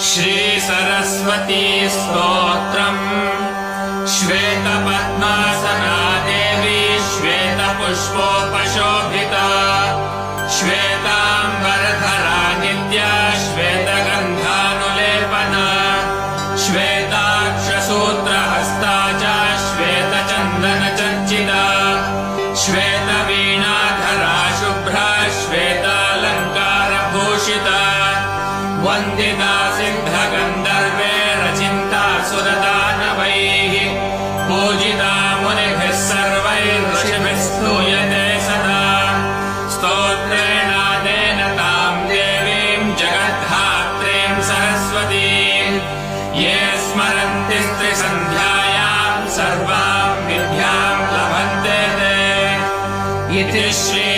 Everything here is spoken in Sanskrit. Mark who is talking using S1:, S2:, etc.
S1: श्री सरस्वती स्तोत्रम् श्वेतपद्मासना देवी श्वेतपुष्पोपशोभिता श्वेताम्बरधरा नित्या श्वेतगन्धानुलेपना श्वेताक्षसूत्रहस्ता च श्वेतचन्दनचर्चिता श्वेतवीणाधरा शुभ्रा श्वेतालङ्कारभूषिता वन्दिता सिद्धगन्धर्वैरचिन्ता सुरदानवैः पूजिता मुनिभिः सर्वैर्ऋषिभिः स्तूयते सदा स्तोत्रेणानेन तां देवीं जगद्धात्रीं सरस्वतीं ये स्मरन्ति स्त्रिसन्ध्यायां सर्वां विद्यां लभन्ते ते इति श्री